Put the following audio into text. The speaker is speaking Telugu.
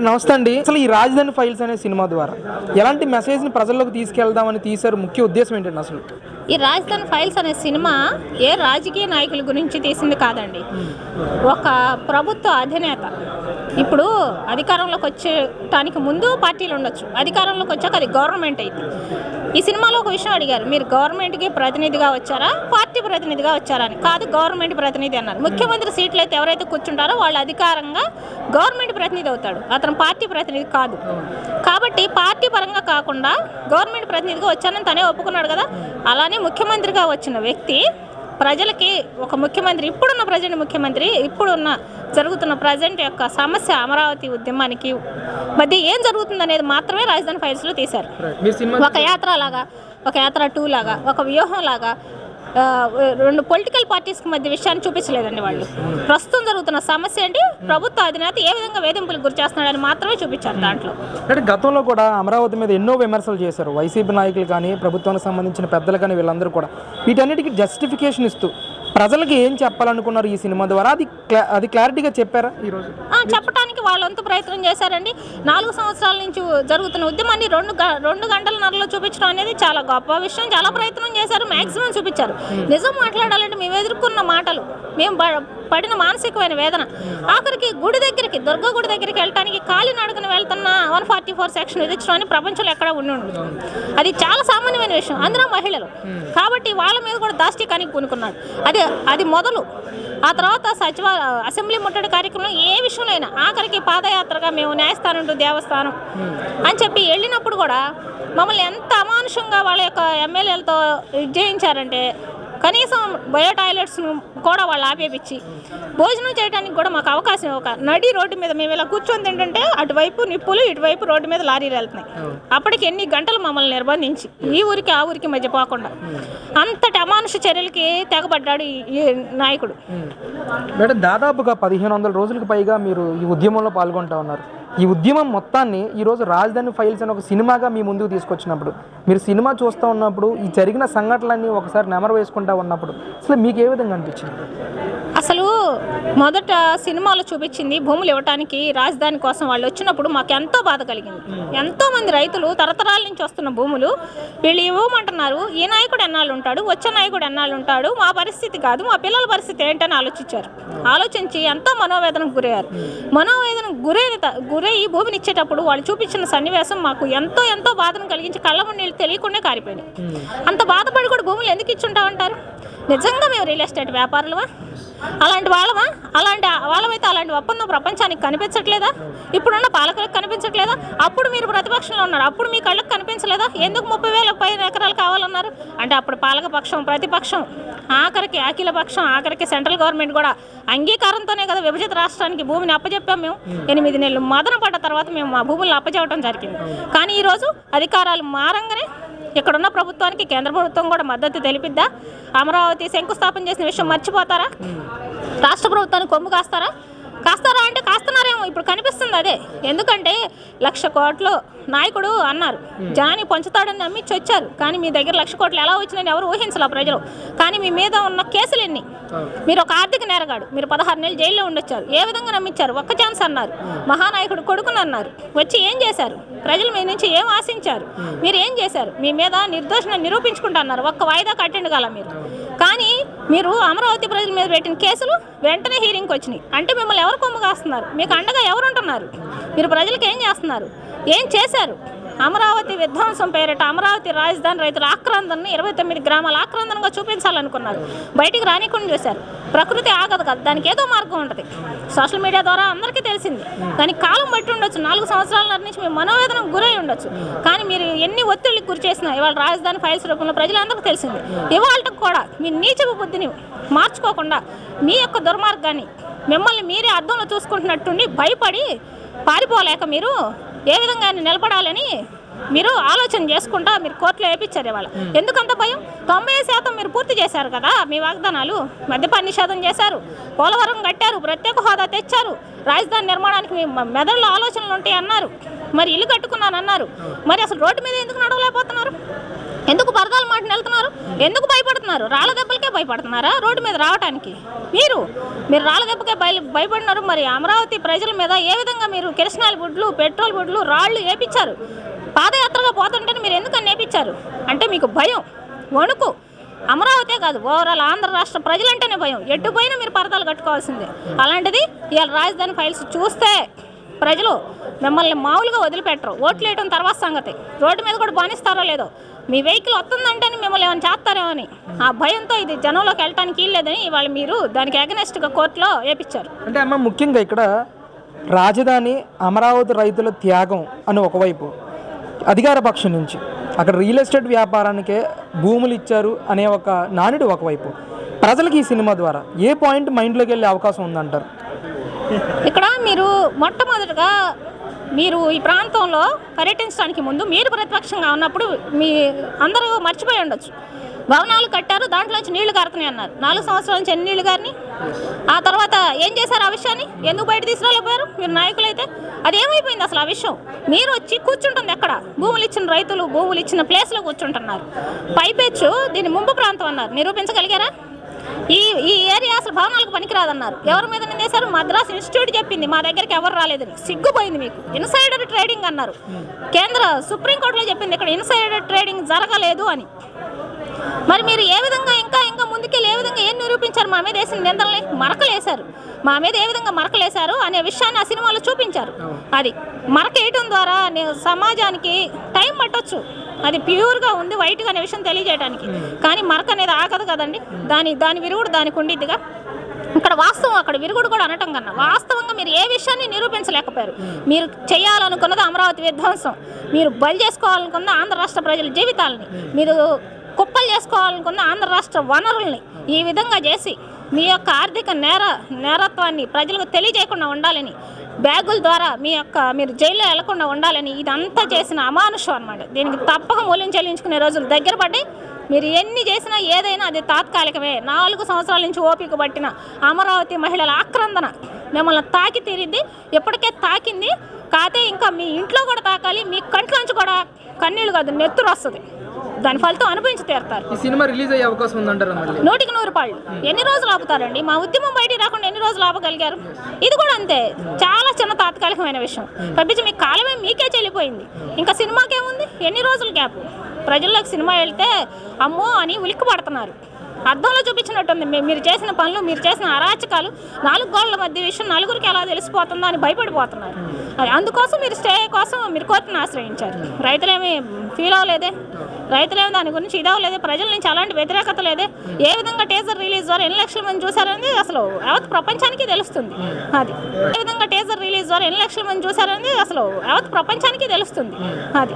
నమస్తే అండి. అసలు ఈ రాజధాని ఫైల్స్ అనే సినిమా ద్వారా ఎలాంటి మెసేజ్ని ప్రజల్లోకి తీసుకెళ్దామని తీశారు? ముఖ్య ఉద్దేశం ఏంటండి అసలు? ఈ రాజధాని ఫైల్స్ అనే సినిమా ఏ రాజకీయ నాయకుల గురించి తీసింది కాదండి. ఒక ప్రభుత్వ అధినేత ఇప్పుడు అధికారంలోకి వచ్చేటానికి ముందు పార్టీలు ఉండొచ్చు, అధికారంలోకి వచ్చాక అది గవర్నమెంట్ అయింది. ఈ సినిమాలో ఒక విషయం అడిగారు, మీరు గవర్నమెంట్కి ప్రతినిధిగా వచ్చారా పార్టీ ప్రతినిధిగా వచ్చారా అని. కాదు, గవర్నమెంట్ ప్రతినిధి అన్నారు. ముఖ్యమంత్రి సీట్లు అయితే ఎవరైతే కూర్చుంటారో వాళ్ళు అధికారంగా గవర్నమెంట్ ప్రతినిధి అవుతాడు, అతను పార్టీ ప్రతినిధి కాదు. కాబట్టి పార్టీ పరంగా కాకుండా గవర్నమెంట్ ప్రతినిధిగా వచ్చానని తనే ఒప్పుకున్నాడు కదా. అలానే ముఖ్యమంత్రిగా వచ్చిన వ్యక్తి ప్రజలకి ఒక ముఖ్యమంత్రి, ఇప్పుడున్న ప్రజెంట్ ముఖ్యమంత్రి, ఇప్పుడున్న జరుగుతున్న ప్రజెంట్ యొక్క సమస్య అమరావతి ఉద్యమానికి మధ్య ఏం జరుగుతుంది అనేది మాత్రమే రాజధాని ఫైల్స్లో తీశారు. ఒక యాత్ర లాగా, ఒక యాత్ర 2 లాగా, ఒక వ్యూహం లాగా రెండు పొలిటికల్ పార్టీస్కి మధ్య విషయాన్ని చూపించలేదండి. వాళ్ళు ప్రస్తుతం జరుగుతున్న సమస్య ఏంటి, ప్రభుత్వ అధినేత ఏ విధంగా వేధింపులకు గురి చేస్తున్నాడని మాత్రమే చూపించారు దాంట్లో. అంటే గతంలో కూడా అమరావతి మీద ఎన్నో విమర్శలు చేశారు వైసీపీ నాయకులు కానీ, ప్రభుత్వానికి సంబంధించిన పెద్దలు కానీ, వీళ్ళందరూ కూడా వీటన్నిటికీ జస్టిఫికేషన్ ఇస్తూ ప్రజలకి ఏం చెప్పాలనుకున్నారు ఈ సినిమా ద్వారా? అది క్లారిటీగా చెప్పారా ఈరోజు? చెప్పడానికి వాళ్ళంతా ప్రయత్నం చేశారండి. 4 సంవత్సరాల నుంచి జరుగుతున్న ఉద్యమాన్ని 2 గంటలన్నరలో చూపించడం అనేది చాలా గొప్ప విషయం. చాలా ప్రయత్నం చేశారు, మ్యాక్సిమం చూపించారు. నిజం మాట్లాడాలంటే మేము ఎదుర్కొన్న మాటలు, మేము పడిన మానసికమైన వేదన, ఆఖరికి గుడి దగ్గరికి, దుర్గా గుడి దగ్గరికి వెళ్ళడానికి కాలినడకన వెళ్తున్న 144 సెక్షన్ విధించడం అని ప్రపంచంలో ఎక్కడ ఉండి ఉండదు. అది చాలా సామాన్యమైన విషయం, అందరూ మహిళలు కాబట్టి వాళ్ళ మీద కూడా దాష్టికానికి పూనుకున్నాడు. అది మొదలు. ఆ తర్వాత అసెంబ్లీ ముట్టడి కార్యక్రమం ఏ విషయంలో అయినా, ఆఖరికి పాదయాత్రగా మేము న్యాయస్థానం టు దేవస్థానం అని చెప్పి వెళ్ళినప్పుడు కూడా మమ్మల్ని ఎంత అమానుషంగా వాళ్ళ యొక్క ఎమ్మెల్యేలతో జయించారంటే, కనీసం బయో టాయిలెట్స్ను కూడా వాళ్ళు ఆపేపించి భోజనం చేయడానికి కూడా మాకు అవకాశం ఒక నడి రోడ్డు మీద మేము ఇలా కూర్చొని తింటుంటే అటువైపు నిప్పులు, ఇటువైపు రోడ్డు మీద లారీలు వెళ్తున్నాయి. అప్పటికి ఎన్ని గంటలు మమ్మల్ని నిర్బంధించి ఈ ఊరికి ఆ ఊరికి మధ్య పోకుండా అంతటి అమానుష చర్యలకి తెగబడ్డాడు ఈ నాయకుడు. మేడం, దాదాపుగా 1500 రోజులకు పైగా మీరు ఈ ఉద్యమంలో పాల్గొంటా ఉన్నారు. ఈ ఉద్యమం మొత్తాన్ని ఈరోజు రాజధాని ఫైల్స్ అని ఒక సినిమాగా మీ ముందుకు తీసుకొచ్చినప్పుడు, మీరు సినిమా చూస్తూ ఉన్నప్పుడు ఈ జరిగిన సంఘటనలన్నీ ఒకసారి నెమరు వేసుకుంటూ ఉన్నప్పుడు అసలు మీకు ఏ విధంగా అనిపించింది? అసలు మొదట సినిమాలో చూపించింది భూములు ఇవ్వడానికి రాజధాని కోసం వాళ్ళు వచ్చినప్పుడు మాకు ఎంతో బాధ కలిగింది. ఎంతోమంది రైతులు తరతరాల నుంచి వస్తున్న భూములు వీళ్ళు ఇవ్వమంటున్నారు. ఈ నాయకుడు ఎన్నాళ్ళు ఉంటాడు, వచ్చే నాయకుడు ఎన్నాళ్ళు ఉంటాడు, మా పరిస్థితి కాదు, మా పిల్లల పరిస్థితి ఏంటని ఆలోచించి ఎంతో మనోవేదనకు గురయ్యారు. మనోవేదనకు గురై ఈ భూమిని ఇచ్చేటప్పుడు వాళ్ళు చూపించిన సన్నివేశం మాకు ఎంతో బాధను కలిగించి కళ్ళ నీళ్ళు తెలియకుండా కారిపోయినాయి. అంత బాధపడి కూడా భూములు ఎందుకు ఇచ్చుంటామంటారు? నిజంగా మేము రియల్ ఎస్టేట్ వ్యాపారులమా? అలాంటి వాళ్ళమైతే అలాంటి ఒప్పందం ప్రపంచానికి కనిపించట్లేదా? ఇప్పుడున్న పాలకులకు కనిపించట్లేదా? అప్పుడు మీరు ప్రతిపక్షంలో ఉన్నారు, అప్పుడు మీ కళ్ళకు కనిపించలేదా? ఎందుకు 30,000 పైన ఎకరాలు కావాలన్నారు? అంటే అప్పుడు పాలకపక్షం, ప్రతిపక్షం, ఆఖరికి అఖిల పక్షం, ఆఖరికి సెంట్రల్ గవర్నమెంట్ కూడా అంగీకారంతోనే కదా విభజిత రాష్ట్రానికి భూమిని అప్పచెప్పాం. మేము 8 నెలలు మదన పడ్డ తర్వాత మేము మా భూములను అప్పచెప్పడం జరిగింది. కానీ ఈరోజు అధికారాలు మారంగానే ఇక్కడున్న ప్రభుత్వానికి కేంద్ర ప్రభుత్వం కూడా మద్దతు తెలిపిద్దా? అమరావతి శంకుస్థాపన చేసిన విషయం మర్చిపోతారా? రాష్ట్ర ప్రభుత్వానికి కొమ్ము కాస్తారా అంటే కాస్తున్నారేమో. ఇప్పుడు కనిపిస్తుంది అదే. ఎందుకంటే 1,00,000 కోట్లు నాయకుడు అన్నారు, జనాన్ని పంచుతాడని నమ్మించి వచ్చారు. కానీ మీ దగ్గర 1,00,000 కోట్లు ఎలా వచ్చినాయని ఎవరు ఊహించలే ప్రజలు. కానీ మీ మీద ఉన్న కేసులు ఎన్ని? మీరు ఒక ఆర్థిక నేరగాడు, మీరు 16 నెలలు జైల్లో ఉండొచ్చారు. ఏ విధంగా నమ్మించారు? ఒక్క ఛాన్స్ అన్నారు, మహానాయకుడు కొడుకుని అన్నారు. వచ్చి ఏం చేశారు? ప్రజలు మీ నుంచి ఏం ఆశించారు? మీరు ఏం చేశారు? మీ మీద నిర్దోషణ నిరూపించుకుంటున్నారు. ఒక్క వాయిదా కట్టండి గల మీరు. కానీ మీరు అమరావతి ప్రజల మీద పెట్టిన కేసులు వెంటనే హీరింగ్కి వచ్చినాయి. అంటే మిమ్మల్ని ఎవరు కొమ్ము కాస్తున్నారు? మీకు అండగా ఎవరు ఉంటున్నారు? మీరు ప్రజలకు ఏం చేస్తున్నారు? ఏం చేశారు? అమరావతి విధ్వంసం పేరిట అమరావతి రాజధాని రైతుల ఆక్రందనని 29 గ్రామాల ఆక్రందనగా చూపించాలనుకున్నారు. బయటికి రానికుండా చేశారు. ప్రకృతి ఆగదు కదా, దానికి ఏదో మార్గం ఉంటుంది. సోషల్ మీడియా ద్వారా అందరికీ తెలిసింది. దానికి కాలం బట్టి ఉండొచ్చు, 4 సంవత్సరాల నుంచి మేము మనోవేదనకు గురై ఉండొచ్చు. కానీ మీరు ఎన్ని ఒత్తిడికి గురి చేసినా ఇవాళ రాజధాని ఫైల్స్ రూపంలో ప్రజలందరికీ తెలిసింది. ఇవాళకు కూడా మీ నీచపు బుద్ధిని మార్చుకోకుండా మీ యొక్క దుర్మార్గాన్ని మిమ్మల్ని మీరే అద్దంలో చూసుకుంటున్నట్టుండి భయపడి పారిపోలేక మీరు ఏ విధంగా నిలబడాలని మీరు ఆలోచన చేసుకుంటా మీరు కోర్టులో వేయించారు ఇవాళ. ఎందుకంత భయం? 90% మీరు పూర్తి చేశారు కదా మీ వాగ్దానాలు. మద్యపాన నిషేధం చేశారు, పోలవరం కట్టారు, ప్రత్యేక హోదా తెచ్చారు, రాజధాని నిర్మాణానికి మీ మెదడులో ఆలోచనలు ఉంటాయి అన్నారు, మరి ఇల్లు కట్టుకున్నాను అన్నారు. మరి అసలు రోడ్డు మీద ఎందుకు నడవలేకపోతున్నారు? ఎందుకు పరదాలు మాటని వెళ్తున్నారు? ఎందుకు భయపడుతున్నారు? రాళ్ళ దెబ్బలకే భయపడుతున్నారా రోడ్డు మీద రావడానికి? మీరు రాళ్ళ దెబ్బకే భయపడినారు. మరి అమరావతి ప్రజల మీద ఏ విధంగా మీరు కిరసనాయిల్ బుడ్లు, పెట్రోల్ బుడ్లు, రాళ్ళు వేపించారు? పాదయాత్రగా పోతుంటే మీరు ఎందుకని వేపించారు? అంటే మీకు భయం, వణుకు. అమరావతే కాదు, ఓవరాల్ ఆంధ్ర రాష్ట్ర ప్రజలంటేనే భయం. ఎట్టుపోయినా మీరు పరదాలు కట్టుకోవాల్సిందే. అలాంటిది ఇవాళ రాజధాని ఫైల్స్ చూస్తే ప్రజలు మిమ్మల్ని మామూలుగా వదిలిపెట్టరు. ఓట్లు వేయడం తర్వాత సంగతి. రోడ్డు మీద కూడా బానిస్తారో లేదో, మీ వెహికల్ వస్తుందంటేనే మిమ్మల్ని ఏమైనా చేస్తారేమో అని ఆ భయంతో ఇది జనంలోకి వెళ్ళటానికి వీల్లేదని ఇవాళ మీరు దానికి అగెనెస్ట్గా కోర్టులో వేపించారు. అంటే అమ్మ, ముఖ్యంగా ఇక్కడ రాజధాని అమరావతి రైతుల త్యాగం అని ఒకవైపు, అధికార పక్షం నుంచి అక్కడ రియల్ ఎస్టేట్ వ్యాపారానికే భూములు ఇచ్చారు అనే ఒక నానుడి ఒకవైపు, ప్రజలకు ఈ సినిమా ద్వారా ఏ పాయింట్ మైండ్లోకి వెళ్ళే అవకాశం ఉందంటారు? ఇక్కడ మీరు మొట్టమొదటిగా మీరు ఈ ప్రాంతంలో పర్యటించడానికి ముందు మీరు ప్రతిపక్షంగా ఉన్నప్పుడు మీ అందరూ మర్చిపోయి ఉండొచ్చు. భవనాలు కట్టారు, దాంట్లోంచి నీళ్లు కారుతున్నాయి అన్నారు. 4 సంవత్సరాల నుంచి ఎన్ని నీళ్లు గారిని? ఆ తర్వాత ఏం చేశారు? ఆ విషయాన్ని ఎందుకు బయట తీసుకురాలేకపోయారు మీరు నాయకులైతే? అది ఏమైపోయింది అసలు ఆ విషయం? మీరు వచ్చి కూర్చుంటుంది ఎక్కడ? భూములు ఇచ్చిన రైతులు భూములు ఇచ్చిన ప్లేస్లో కూర్చుంటున్నారు. పైపెచ్చు దీన్ని ముంపు ప్రాంతం అన్నారు. నిరూపించగలిగారా? ఈ ఏరియా అసలు భవనాలకు పనికిరాదన్నారు. ఎవరి మీద నిందేశారు? మద్రాస్ ఇన్స్టిట్యూట్ చెప్పింది మా దగ్గరికి ఎవరు రాలేదని. సిగ్గుపోయింది మీకు. ఇన్సైడర్ ట్రేడింగ్ అన్నారు. కేంద్ర సుప్రీంకోర్టులో చెప్పింది ఇక్కడ ఇన్సైడర్ ట్రేడింగ్ జరగలేదు అని. మరి మీరు ఏ విధంగా ఇంకా ముందుకెళ్ళి ఏ విధంగా ఏం నిరూపించారు? మా మీద వేసిన నిందల్ని మరకలేశారు. మా మీద ఏ విధంగా మరకలేశారు అనే విషయాన్ని ఆ సినిమాలో చూపించారు. అది మరకేయటం ద్వారా సమాజానికి టైం పట్టొచ్చు, అది ప్యూర్గా ఉంది వైట్గా అనే విషయం తెలియజేయడానికి. కానీ మరక అనేది ఆగదు కదండి. దాని విరుగుడు దానికి ఉండిద్దిగా. ఇక్కడ వాస్తవం, అక్కడ విరుగుడు కూడా అనటం కన్నా వాస్తవంగా మీరు ఏ విషయాన్ని నిరూపించలేకపోయారు. మీరు చేయాలనుకున్నది అమరావతి విధ్వంసం, మీరు బలి చేసుకోవాలనుకున్న ఆంధ్ర రాష్ట్ర ప్రజల జీవితాలని, మీరు కుప్పలు చేసుకోవాలనుకున్న ఆంధ్ర రాష్ట్ర వనరుల్ని ఈ విధంగా చేసి మీ యొక్క ఆర్థిక నేరత్వాన్ని ప్రజలకు తెలియజేయకుండా ఉండాలని, బ్యాగుల ద్వారా మీరు జైల్లో వెళ్లకుండా ఉండాలని ఇదంతా చేసిన అమానుషం అన్నమాట. దీనికి తప్పక మూల్యం చెల్లించుకునే రోజులు దగ్గర పడ్డాయి. మీరు ఎన్ని చేసినా ఏదైనా అది తాత్కాలికమే. 4 సంవత్సరాల నుంచి ఓపిక పట్టిన అమరావతి మహిళల ఆక్రందన మిమ్మల్ని తాకి తీరిద్ది. ఎప్పటికే తాకింది, కాతే ఇంకా మీ ఇంట్లో కూడా తాకాలి. మీ కంట్లోంచి కూడా కన్నీళ్ళు కాదు నెత్తురు వస్తుంది. దాని ఫలితం అనుభవించి తీరుతారు. ఈ సినిమా రిలీజ్ అయ్యే అవకాశం ఉందంటారా? 100కి 100 రూపాయలు. ఎన్ని రోజులు ఆపుతారండి? మా ఉద్యమం బయటికి రాకుండా ఎన్ని రోజులు ఆపగలిగారు? ఇది కూడా అంతే, చాలా చిన్న తాత్కాలికమైన విషయం. తప్పించి మీ కాలమే మీకే చెల్లిపోయింది. ఇంకా సినిమాకేముంది? ఎన్ని రోజులు గ్యాప్? ప్రజల్లోకి సినిమా వెళ్తే అమ్మో అని ఉలిక్కి పడుతున్నారు. అద్దంలో చూపించినట్టుంది మీరు చేసిన పనులు, మీరు చేసిన అరాచకాలు. 4 గోళ్ల మధ్య విషయం నలుగురికి ఎలా తెలిసిపోతుందో అని భయపడిపోతున్నారు. అది అందుకోసం మీరు స్టే కోసం మీరు కోర్టును ఆశ్రయించారు. రైతులేమి ఫీల్ అవ్వలేదే, రైతులేమి దాని గురించి ఇదవ్వలేదే, ప్రజల నుంచి అలాంటి వ్యతిరేకత లేదే. ఏ విధంగా టీజర్ రిలీజ్ ద్వారా ఎన్ని లక్షల మంది చూశారనేది అసలు యావత్ ప్రపంచానికి తెలుస్తుంది. అది ఏ విధంగా టీజర్ రిలీజ్ ద్వారా ఎన్ని లక్షల మంది చూశారనేది అసలు యావత్ ప్రపంచానికి తెలుస్తుంది. అది